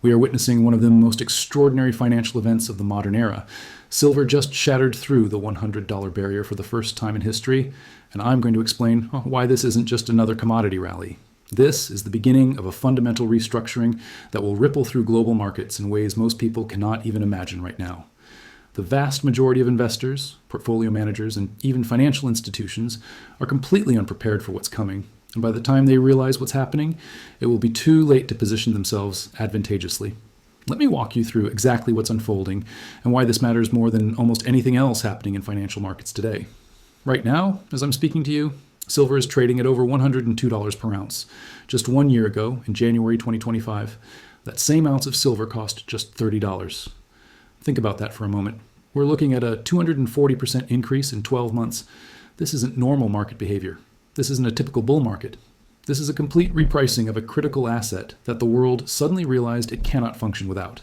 We are witnessing one of the most extraordinary financial events of the modern era. Silver just shattered through the $100 barrier for the first time in history, and I'm going to explain why this isn't just another commodity rally. This is the beginning of a fundamental restructuring that will ripple through global markets in ways most people cannot even imagine right now. The vast majority of investors, portfolio managers, and even financial institutions are completely unprepared for what's coming. And by the time they realize what's happening, it will be too late to position themselves advantageously. Let me walk you through exactly what's unfolding and why this matters more than almost anything else happening in financial markets today. Right now, as I'm speaking to you, silver is trading at over $102 per ounce. Just 1 year ago, in January 2025, that same ounce of silver cost just $30. Think about that for a moment. We're looking at a 240% increase in 12 months. This isn't normal market behavior. This isn't a typical bull market. This is a complete repricing of a critical asset that the world suddenly realized it cannot function without.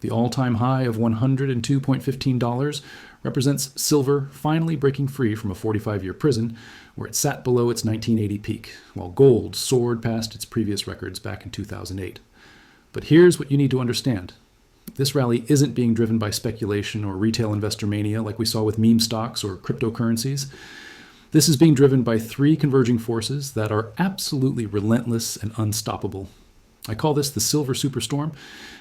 The all-time high of $102.15 represents silver finally breaking free from a 45-year prison where it sat below its 1980 peak, while gold soared past its previous records back in 2008. But here's what you need to understand. This rally isn't being driven by speculation or retail investor mania like we saw with meme stocks or cryptocurrencies. This is being driven by three converging forces that are absolutely relentless and unstoppable. I call this the silver superstorm,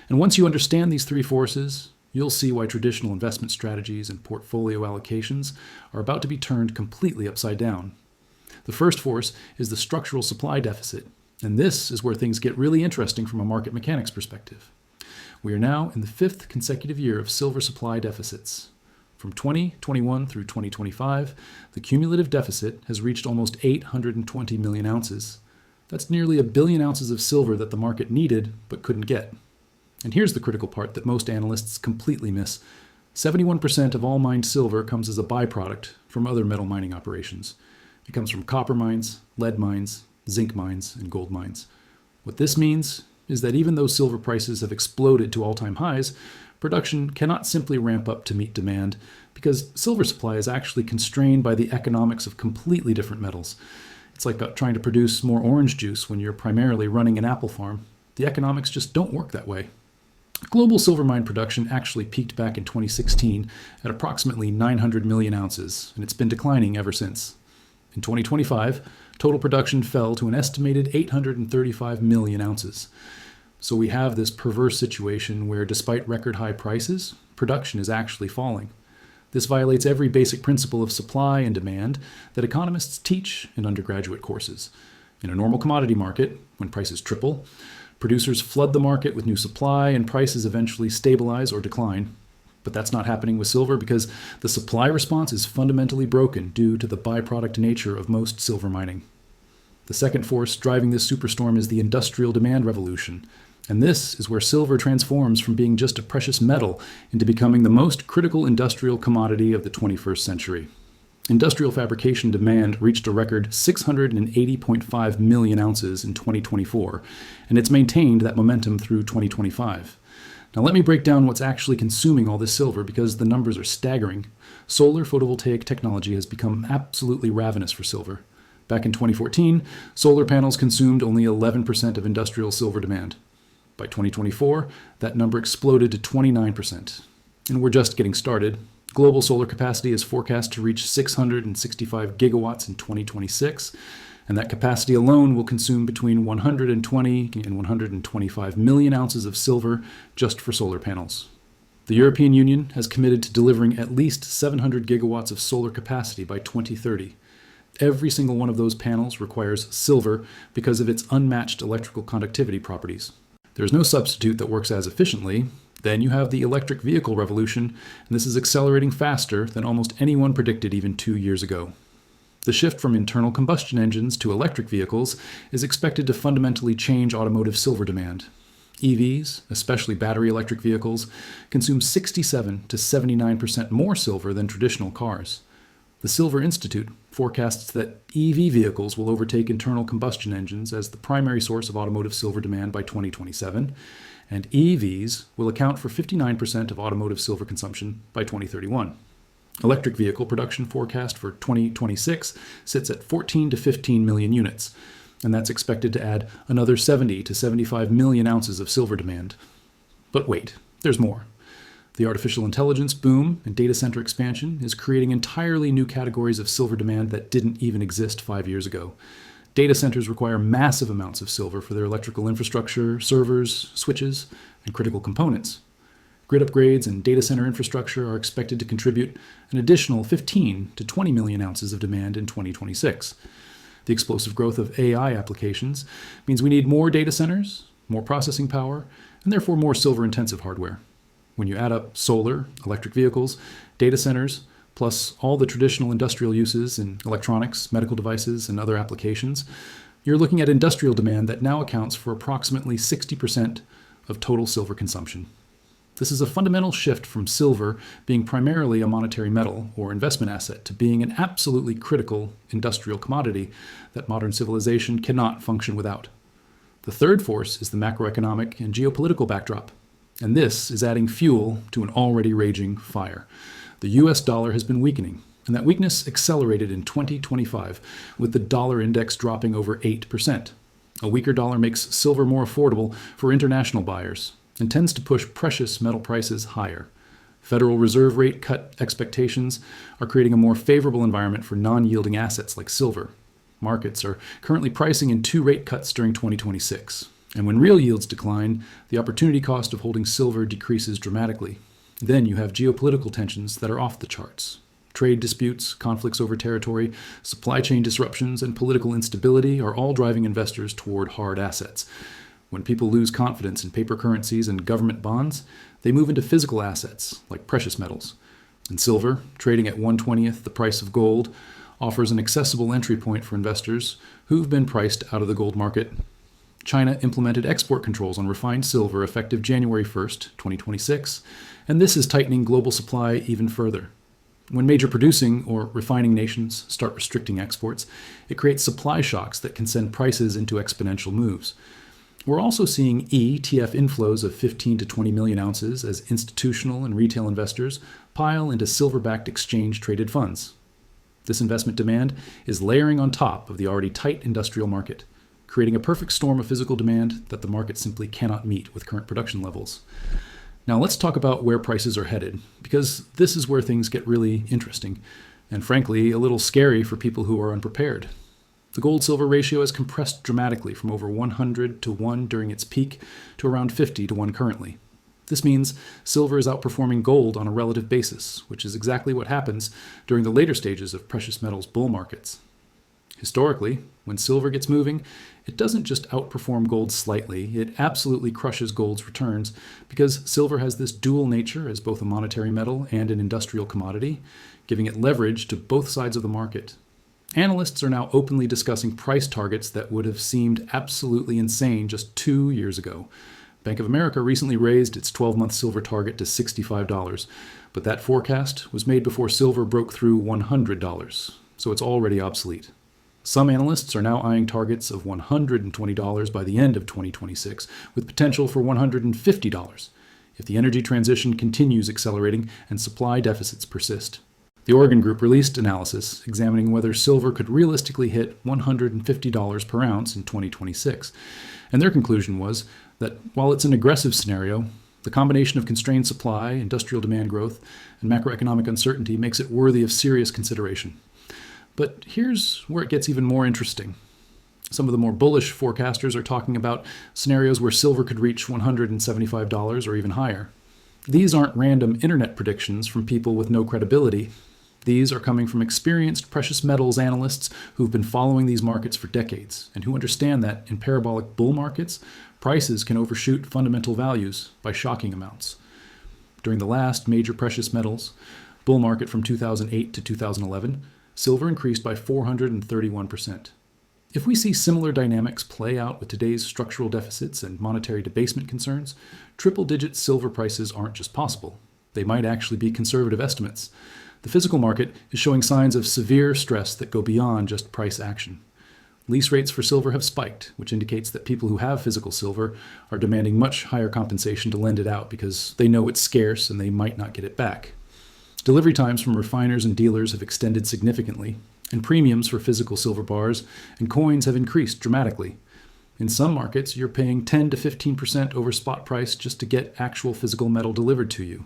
and once you understand these three forces, you'll see why traditional investment strategies and portfolio allocations are about to be turned completely upside down. The first force is the structural supply deficit, and this is where things get really interesting from a market mechanics perspective. We are now in the fifth consecutive year of silver supply deficits. From 2021 through 2025, the cumulative deficit has reached almost 820 million ounces. That's nearly 1 billion ounces of silver that the market needed but couldn't get. And here's the critical part that most analysts completely miss. 71% of all mined silver comes as a byproduct from other metal mining operations. It comes from copper mines, lead mines, zinc mines, and gold mines. What this means is that even though silver prices have exploded to all-time highs, production cannot simply ramp up to meet demand because silver supply is actually constrained by the economics of completely different metals. It's like trying to produce more orange juice when you're primarily running an apple farm. The economics just don't work that way. Global silver mine production actually peaked back in 2016 at approximately 900 million ounces, and it's been declining ever since. In 2025, total production fell to an estimated 835 million ounces. So we have this perverse situation where despite record high prices, production is actually falling. This violates every basic principle of supply and demand that economists teach in undergraduate courses. In a normal commodity market, when prices triple, producers flood the market with new supply and prices eventually stabilize or decline. But that's not happening with silver because the supply response is fundamentally broken due to the byproduct nature of most silver mining. The second force driving this superstorm is the industrial demand revolution. And this is where silver transforms from being just a precious metal into becoming the most critical industrial commodity of the 21st century. Industrial fabrication demand reached a record 680.5 million ounces in 2024, and it's maintained that momentum through 2025. Now let me break down what's actually consuming all this silver because the numbers are staggering. Solar photovoltaic technology has become absolutely ravenous for silver. Back in 2014, solar panels consumed only 11% of industrial silver demand. By 2024, that number exploded to 29%. And we're just getting started. Global solar capacity is forecast to reach 665 gigawatts in 2026, and that capacity alone will consume between 120 and 125 million ounces of silver just for solar panels. The European Union has committed to delivering at least 700 gigawatts of solar capacity by 2030. Every single one of those panels requires silver because of its unmatched electrical conductivity properties. There's no substitute that works as efficiently. Then you have the electric vehicle revolution, and this is accelerating faster than almost anyone predicted even 2 years ago. The shift from internal combustion engines to electric vehicles is expected to fundamentally change automotive silver demand. EVs, especially battery electric vehicles, consume 67 to 79% more silver than traditional cars. The Silver Institute forecasts that EV vehicles will overtake internal combustion engines as the primary source of automotive silver demand by 2027, and EVs will account for 59% of automotive silver consumption by 2031. Electric vehicle production forecast for 2026 sits at 14 to 15 million units, and that's expected to add another 70 to 75 million ounces of silver demand. But wait, there's more. The artificial intelligence boom and data center expansion is creating entirely new categories of silver demand that didn't even exist 5 years ago. Data centers require massive amounts of silver for their electrical infrastructure, servers, switches, and critical components. Grid upgrades and data center infrastructure are expected to contribute an additional 15 to 20 million ounces of demand in 2026. The explosive growth of AI applications means we need more data centers, more processing power, and therefore more silver-intensive hardware. When you add up solar, electric vehicles, data centers, plus all the traditional industrial uses in electronics, medical devices, and other applications, you're looking at industrial demand that now accounts for approximately 60% of total silver consumption. This is a fundamental shift from silver being primarily a monetary metal or investment asset to being an absolutely critical industrial commodity that modern civilization cannot function without. The third force is the macroeconomic and geopolitical backdrop. And this is adding fuel to an already raging fire. The US dollar has been weakening, and that weakness accelerated in 2025, with the dollar index dropping over 8%. A weaker dollar makes silver more affordable for international buyers and tends to push precious metal prices higher. Federal Reserve rate cut expectations are creating a more favorable environment for non-yielding assets like silver. Markets are currently pricing in 2 rate cuts during 2026. And when real yields decline, the opportunity cost of holding silver decreases dramatically. Then you have geopolitical tensions that are off the charts. Trade disputes, conflicts over territory, supply chain disruptions, and political instability are all driving investors toward hard assets. When people lose confidence in paper currencies and government bonds, they move into physical assets like precious metals. And silver, trading at 1/20th the price of gold, offers an accessible entry point for investors who've been priced out of the gold market. China implemented export controls on refined silver effective January 1st, 2026, and this is tightening global supply even further. When major producing or refining nations start restricting exports, it creates supply shocks that can send prices into exponential moves. We're also seeing ETF inflows of 15 to 20 million ounces as institutional and retail investors pile into silver-backed exchange-traded funds. This investment demand is layering on top of the already tight industrial market, creating a perfect storm of physical demand that the market simply cannot meet with current production levels. Now let's talk about where prices are headed, because this is where things get really interesting, and frankly, a little scary for people who are unprepared. The gold-silver ratio has compressed dramatically from over 100 to 1 during its peak to around 50 to 1 currently. This means silver is outperforming gold on a relative basis, which is exactly what happens during the later stages of precious metals bull markets. Historically, when silver gets moving, it doesn't just outperform gold slightly, it absolutely crushes gold's returns because silver has this dual nature as both a monetary metal and an industrial commodity, giving it leverage to both sides of the market. Analysts are now openly discussing price targets that would have seemed absolutely insane just 2 years ago. Bank of America recently raised its 12-month silver target to $65, but that forecast was made before silver broke through $100, so it's already obsolete. Some analysts are now eyeing targets of $120 by the end of 2026, with potential for $150 if the energy transition continues accelerating and supply deficits persist. The Oregon Group released analysis examining whether silver could realistically hit $150 per ounce in 2026, and their conclusion was that while it's an aggressive scenario, the combination of constrained supply, industrial demand growth, and macroeconomic uncertainty makes it worthy of serious consideration. But here's where it gets even more interesting. Some of the more bullish forecasters are talking about scenarios where silver could reach $175 or even higher. These aren't random internet predictions from people with no credibility. These are coming from experienced precious metals analysts who've been following these markets for decades and who understand that in parabolic bull markets, prices can overshoot fundamental values by shocking amounts. During the last major precious metals bull market from 2008 to 2011, silver increased by 431%. If we see similar dynamics play out with today's structural deficits and monetary debasement concerns, triple-digit silver prices aren't just possible. They might actually be conservative estimates. The physical market is showing signs of severe stress that go beyond just price action. Lease rates for silver have spiked, which indicates that people who have physical silver are demanding much higher compensation to lend it out because they know it's scarce and they might not get it back. Delivery times from refiners and dealers have extended significantly, and premiums for physical silver bars and coins have increased dramatically. In some markets, you're paying 10 to 15% over spot price just to get actual physical metal delivered to you.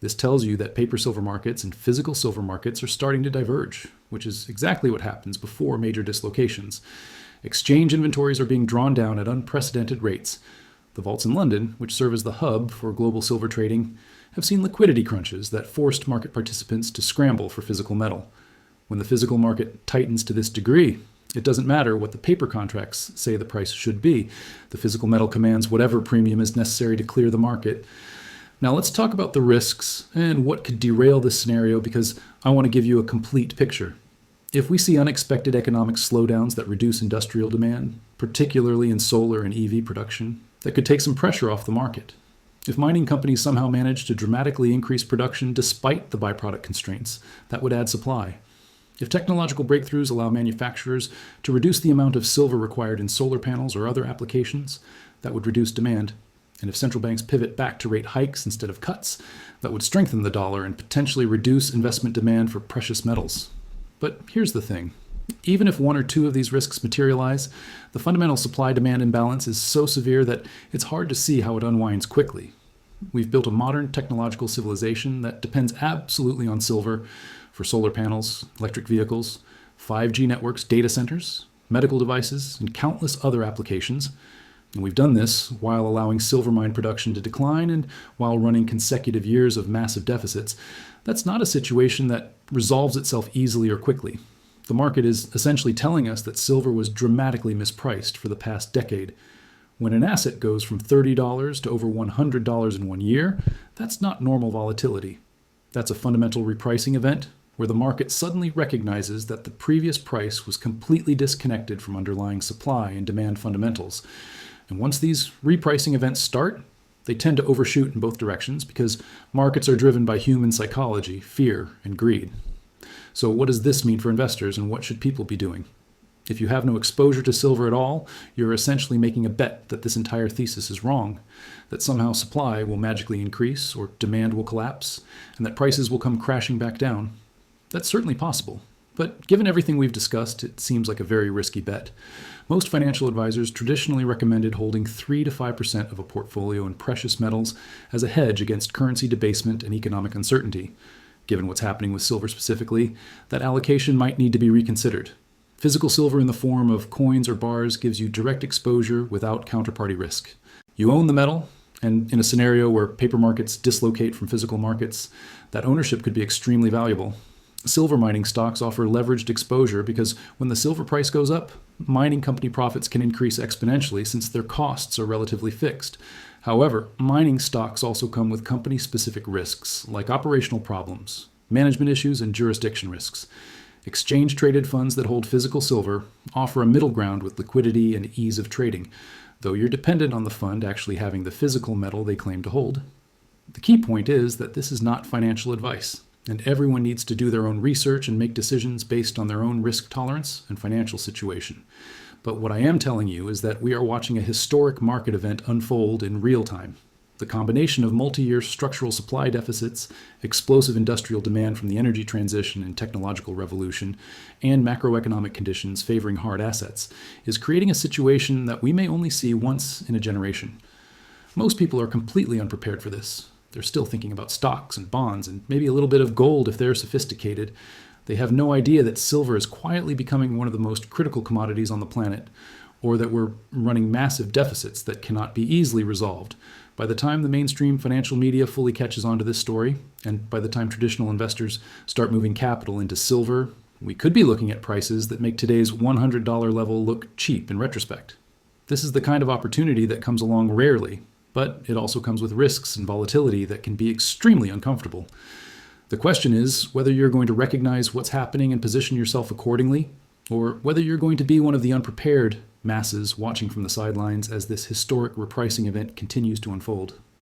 This tells you that paper silver markets and physical silver markets are starting to diverge, which is exactly what happens before major dislocations. Exchange inventories are being drawn down at unprecedented rates. The vaults in London, which serve as the hub for global silver trading, have seen liquidity crunches that forced market participants to scramble for physical metal. When the physical market tightens to this degree, it doesn't matter what the paper contracts say the price should be. The physical metal commands whatever premium is necessary to clear the market. Now let's talk about the risks and what could derail this scenario, because I want to give you a complete picture. If we see unexpected economic slowdowns that reduce industrial demand, particularly in solar and EV production, that could take some pressure off the market. If mining companies somehow manage to dramatically increase production despite the byproduct constraints, that would add supply. If technological breakthroughs allow manufacturers to reduce the amount of silver required in solar panels or other applications, that would reduce demand. And if central banks pivot back to rate hikes instead of cuts, that would strengthen the dollar and potentially reduce investment demand for precious metals. But here's the thing. Even if one or two of these risks materialize, the fundamental supply-demand imbalance is so severe that it's hard to see how it unwinds quickly. We've built a modern technological civilization that depends absolutely on silver for solar panels, electric vehicles, 5G networks, data centers, medical devices, and countless other applications. And we've done this while allowing silver mine production to decline and while running consecutive years of massive deficits. That's not a situation that resolves itself easily or quickly. The market is essentially telling us that silver was dramatically mispriced for the past decade. When an asset goes from $30 to over $100 in 1 year, that's not normal volatility. That's a fundamental repricing event where the market suddenly recognizes that the previous price was completely disconnected from underlying supply and demand fundamentals. And once these repricing events start, they tend to overshoot in both directions because markets are driven by human psychology, fear, and greed. So what does this mean for investors, and what should people be doing? If you have no exposure to silver at all, you're essentially making a bet that this entire thesis is wrong, that somehow supply will magically increase or demand will collapse, and that prices will come crashing back down. That's certainly possible, but given everything we've discussed, it seems like a very risky bet. Most financial advisors traditionally recommended holding 3 to 5% of a portfolio in precious metals as a hedge against currency debasement and economic uncertainty. Given what's happening with silver specifically, that allocation might need to be reconsidered. Physical silver in the form of coins or bars gives you direct exposure without counterparty risk. You own the metal, and in a scenario where paper markets dislocate from physical markets, that ownership could be extremely valuable. Silver mining stocks offer leveraged exposure because when the silver price goes up, mining company profits can increase exponentially since their costs are relatively fixed. However, mining stocks also come with company-specific risks like operational problems, management issues, and jurisdiction risks. Exchange-traded funds that hold physical silver offer a middle ground with liquidity and ease of trading, though you're dependent on the fund actually having the physical metal they claim to hold. The key point is that this is not financial advice, and everyone needs to do their own research and make decisions based on their own risk tolerance and financial situation. But what I am telling you is that we are watching a historic market event unfold in real time. The combination of multi-year structural supply deficits, explosive industrial demand from the energy transition and technological revolution, and macroeconomic conditions favoring hard assets is creating a situation that we may only see once in a generation. Most people are completely unprepared for this. They're still thinking about stocks and bonds and maybe a little bit of gold if they're sophisticated. They have no idea that silver is quietly becoming one of the most critical commodities on the planet, or that we're running massive deficits that cannot be easily resolved. By the time the mainstream financial media fully catches on to this story, and by the time traditional investors start moving capital into silver, we could be looking at prices that make today's $100 level look cheap in retrospect. This is the kind of opportunity that comes along rarely, but it also comes with risks and volatility that can be extremely uncomfortable. The question is whether you're going to recognize what's happening and position yourself accordingly, or whether you're going to be one of the unprepared masses watching from the sidelines as this historic repricing event continues to unfold.